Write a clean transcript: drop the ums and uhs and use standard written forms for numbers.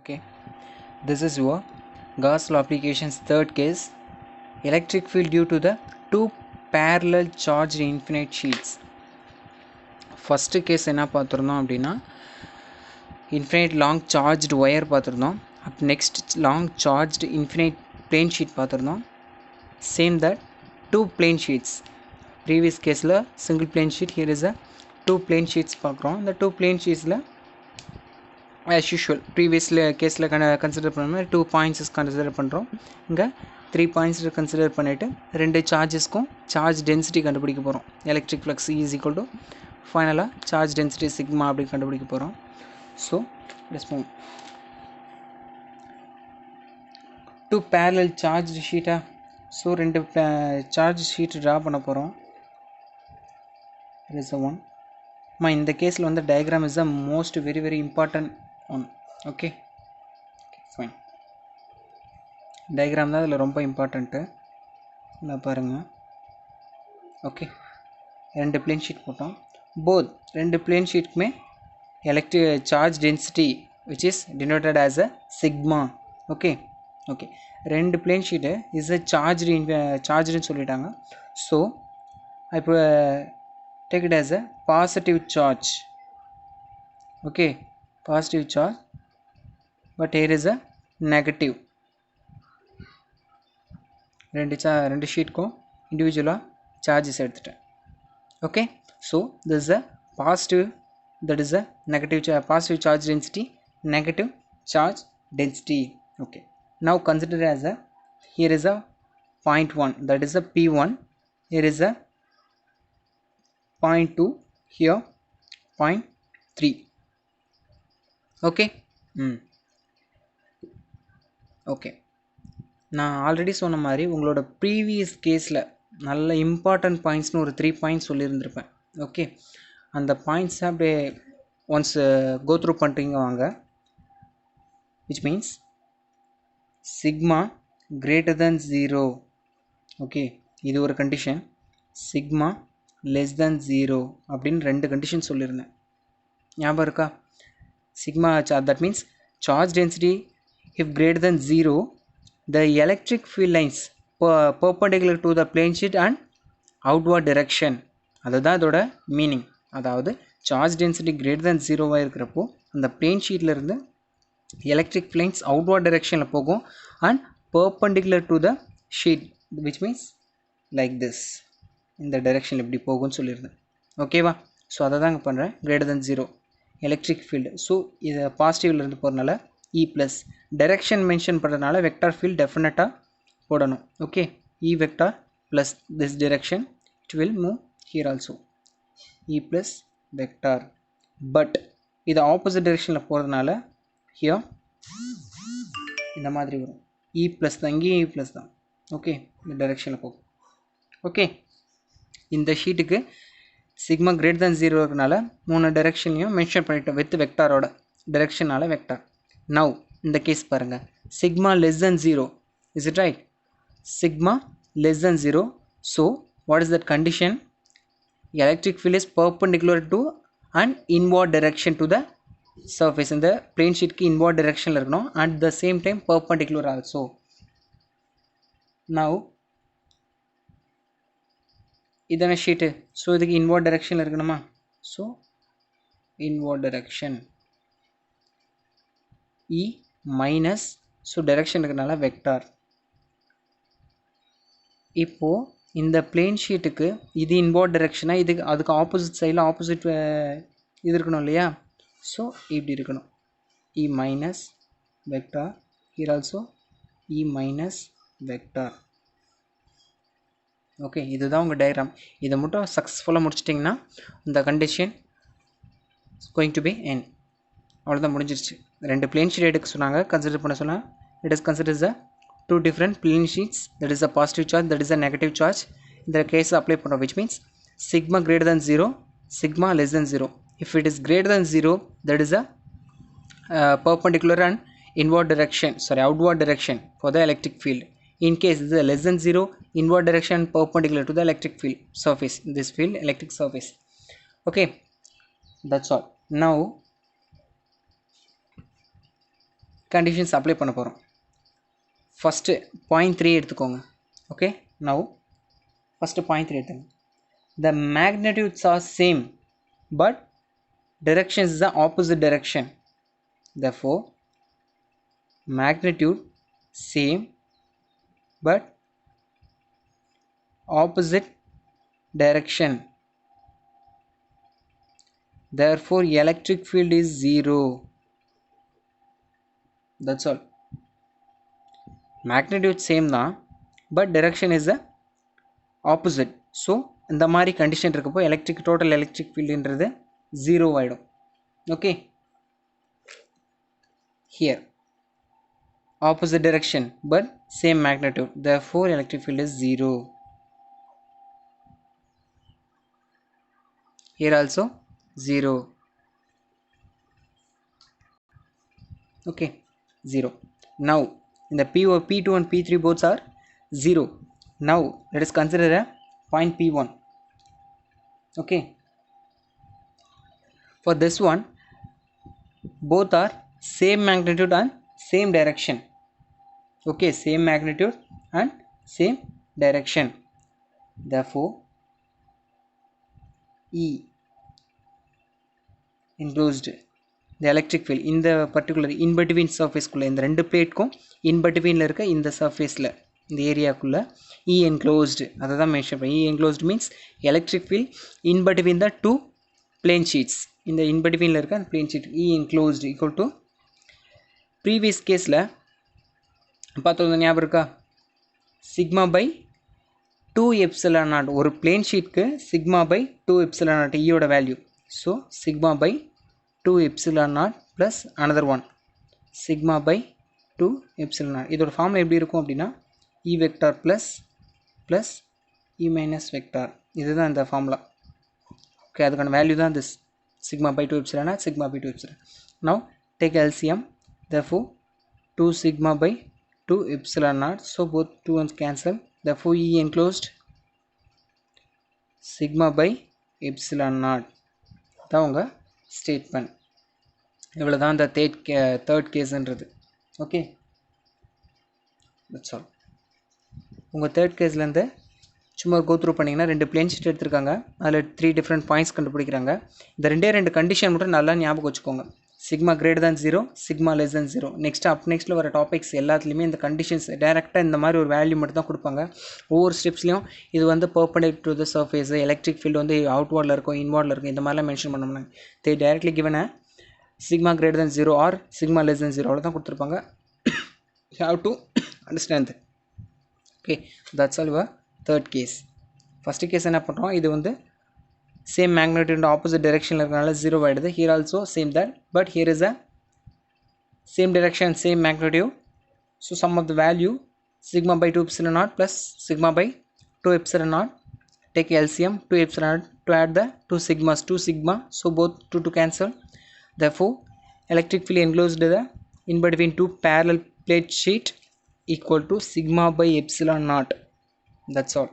Okay, this is your Gauss law application's third case. Electric field due to the two parallel charged infinite sheets. First case என்ன பார்த்துருந்தோம் அப்படின்னா infinite long charged wire பார்த்துருந்தோம். Next long charged infinite plane sheet பார்த்துருந்தோம். Same that two plane sheets. Previous caseல single plane sheet, here is a two plane sheets பார்க்குறோம். இந்த two plane sheetsல as usual previous caseல consider பண்ண மாதிரி 2 points consider பண்ணுறோம். இங்கே 3 points கன்சிடர் பண்ணிவிட்டு ரெண்டு சார்ஜஸ்க்கும் சார்ஜ் டென்சிட்டி கண்டுபிடிக்க போகிறோம். Electric flux is equal to ஃபைனலாக சார்ஜ் டென்சிட்டி சிக்மா அப்படி கண்டுபிடிக்க போகிறோம். So let's move. Two parallel charge ஷீட்டா, ஸோ ரெண்டு சார்ஜ் ஷீட் ட்ரா பண்ண போகிறோம். இஸ் அ ஒன் இந்த கேஸில் வந்து diagram is the most very important one. Okay fine, diagram தான் இதில் ரொம்ப இம்பார்ட்டண்ட்டு. இல்லை பாருங்கள். ஓகே, ரெண்டு பிளேன் ஷீட் போட்டோம். போத் ரெண்டு பிளேன் ஷீட்டுக்குமே electric charge density which is denoted as a sigma. Okay okay, ரெண்டு பிளேன் ஷீட்டு இஸ் அ சார்ஜ்னு சொல்லிட்டாங்க. ஸோ இப்போ take it as a positive charge. Okay, positive charge, but here is a negative. ரெண்டு ஷீட்க்கும் இண்டிவிஜுவலாக charges எடுத்துட்டேன். Okay, so this is a positive, that is a negative positive charge density, negative charge density. Okay, now consider as a, here is a point 1, that is a P1, here is a point 2, here point 3. okay okay, நான் already சொன்ன மாதிரி உங்களோட previous கேஸில் நல்ல important பாயிண்ட்ஸ்னு ஒரு 3 points சொல்லியிருந்திருப்பேன். Okay, அந்த பாயிண்ட்ஸை அப்படியே ஒன்ஸ் கோ த்ரூ பண்ணுறீங்க வாங்க. Which means sigma greater than 0. Okay, இது ஒரு கண்டிஷன். சிக்மா லெஸ் தேன் 0 அப்படின்னு ரெண்டு கண்டிஷன் சொல்லியிருந்தேன். ஞாபகம் இருக்கா? Sigma that means charge density if greater than 0, the electric field lines perpendicular to the plane sheet and outward direction. அதுதான் இதோட meaning. அதாவது சார்ஜ் டென்சிட்டி கிரேட்டர் தென் 0வாக இருக்கிறப்போ அந்த பிளேன் ஷீட்லேருந்து எலக்ட்ரிக் ஃப்ளைன்ஸ் அவுட்வர்ட் டிரெக்ஷனில் போகும் and perpendicular to the sheet, which means like this, இந்த direction எப்படி போகும்னு சொல்லியிருந்தேன். ஓகேவா? ஸோ அதை தாங்க பண்ணுறேன். Greater than 0 electric field. So இது பாசிட்டிவ்லேருந்து போகிறனால இ ப்ளஸ், டைரெக்ஷன் மென்ஷன் பண்ணுறதுனால வெக்டார் ஃபீல்டு டெஃபினட்டாக போடணும். Okay, E vector plus this direction it will move here also E plus vector. But இது ஆப்போசிட் டைரெக்ஷனில் போகிறதுனால ஹியர் இந்த மாதிரி வரும். இ ப்ளஸ் தான், இங்கேயும் இ ப்ளஸ் தான். ஓகே, இந்த டைரெக்ஷனில் போகும். ஓகே, இந்த ஷீட்டுக்கு சிக்மா கிரேட்டர் தென் 0 இருக்கனால 3 டைரெக்ஷன்லையும் மென்ஷன் பண்ணிட்டோம் வித் வெக்டாரோட டைரெக்ஷனால வெக்டார். நவ் இந்த கேஸ் பாருங்கள், sigma less than 0, is it right? Sigma less than 0, so what is that condition? Electric field is perpendicular to and inward direction to the surface. இந்த plane ஷீட்க்கு inward டைரெக்ஷனில் இருக்கணும் at the same time perpendicular also. Now இதான sheet, so இதுக்கு inward டைரெக்ஷனில் இருக்கணுமா? So inward direction E minus, so direction இருக்கனால vector. இப்போது இந்த பிளேன் ஷீட்டுக்கு இது இன்வர்ட் டைரெக்ஷனாக, இதுக்கு அதுக்கு ஆப்போசிட் சைடில் ஆப்போசிட் இது இருக்கணும் இல்லையா? ஸோ இப்படி இருக்கணும். E minus vector, here also E minus vector. Okay, இதுதான் உங்கள் டயக்ராம். இதை மட்டும் சக்ஸஸ்ஃபுல்லாக முடிச்சிட்டிங்கன்னா இந்த கண்டிஷன் கோயிங் டு பி என். அவ்வளோதான், முடிஞ்சிருச்சு. ரெண்டு பிளேன் ஷீட் எடுக்க சொன்னாங்க, கன்சிடர் பண்ண சொன்னால் it is consider the two different plane sheets, that is a positive charge, that is a negative charge. இந்த கேஸ் அப்ளை பண்ணுறோம், which means sigma greater than 0, sigma less than 0. If it is greater than 0, that is a perpendicular and inward direction, outward direction for the electric field. In case it is less than 0, inward direction perpendicular to the electric field surface, this field electric surface. Okay, that's all. Now conditions apply பண்ண போகிறோம். First point 3 எடுத்துக்கோங்க. Okay, now first point 3 எடுத்துங்க. The magnitudes are same but direction is the opposite direction. Therefore magnitude same but opposite direction. Therefore electric field is 0. That's all. Magnitude same தான், but direction is the opposite. So இந்த மாதிரி condition இருக்கப்போ total electric ஃபீல்டுன்றது 0 ஆகிடும். Okay, here opposite direction but same magnitude, therefore electric field is 0. Here also 0. Okay, 0. Now in the P2 and P3 both are 0. Now let us consider a point P1. Okay, for this one both are same magnitude and same direction. Okay, same magnitude and same direction, therefore E enclosed the electric field in the particular in between surface குள்ள, இந்த ரெண்டு பிளேட்க்கும் in betweenல இருக்க இந்த surfaceல இந்த ஏரியாக்குள்ள E enclosed அதை தான் mention பண்ணி. E enclosed means electric field in between the two plane sheets. இந்த in betweenல இருக்க அந்த plane sheet E enclosed equal to previous caseல பார்த்தது ஞாபகம் இருக்கா? சிக்மா பை 2 எப்சிலான் நாட், ஒரு பிளேன் ஷீட்க்கு சிக்மா பை 2 எப்சிலான் நாட் ஈயோட value. So sigma by 2 epsilon naught plus another one sigma by 2 epsilon naught. இதோட ஃபார்முலா எப்படி இருக்கும் அப்படின்னா E vector plus E minus vector. இதுதான் இந்த ஃபார்முலா. ஓகே, அதுக்கான வேல்யூ தான் this sigma by 2 epsilon naught, sigma by 2 epsilon. Now take LCM, therefore 2 sigma by 2 epsilon naught, so both 2 ones cancel, therefore E enclosed sigma by epsilon naught. தான் உங்கள் statement. இவ்வளோ தான் இந்த third கேஸ்ன்றது. Okay, that's all. உங்கள் third கேஸ்லேருந்து சும்மா go through பண்ணிங்கன்னா 2 பிளேன் ஷீட் எடுத்திருக்காங்க, அதில் 3 டிஃப்ரெண்ட் பாயிண்ட்ஸ் கண்டுபிடிக்கிறாங்க. இந்த 2 கண்டிஷன் மட்டும் நல்லா ஞாபகம் வச்சுக்கோங்க. Sigma greater than 0, sigma less than 0. நெக்ஸ்ட்டில் வர டாபிக்ஸ் எல்லாத்துலேயுமே இந்த கண்டிஷன்ஸ் டேரெக்டாக இந்த மாதிரி ஒரு வேல்யூ மட்டும் தான் கொடுப்பாங்க. ஒவ்வொரு ஸ்டெப்ஸ்லையும் இது வந்து perpendicular to the surface, electric field வந்து அவுட்வார்டில் இருக்கும், இன்வார்டில் இருக்கும், இந்த மாதிரிலாம் மென்ஷன் பண்ண முடியாது. They directly given sigma greater than 0 or sigma less than 0 அவ்வளோ தான் கொடுத்துருப்பாங்க. You have to understand. Okay, that's all your third case. First case என்ன பண்ணுறோம், இது வந்து same magnitude in opposite direction இருக்கனால 0 ஆயிடுது. Here also same that, but here is a same direction, same magnitude. So sum of the value sigma by 2 epsilon naught plus sigma by 2 epsilon naught. Take LCM 2 epsilon naught to add the 2 sigmas, 2 sigma, so both 2 to cancel. Therefore electric field enclosed the in between two parallel plate sheet equal to sigma by epsilon naught. That's all.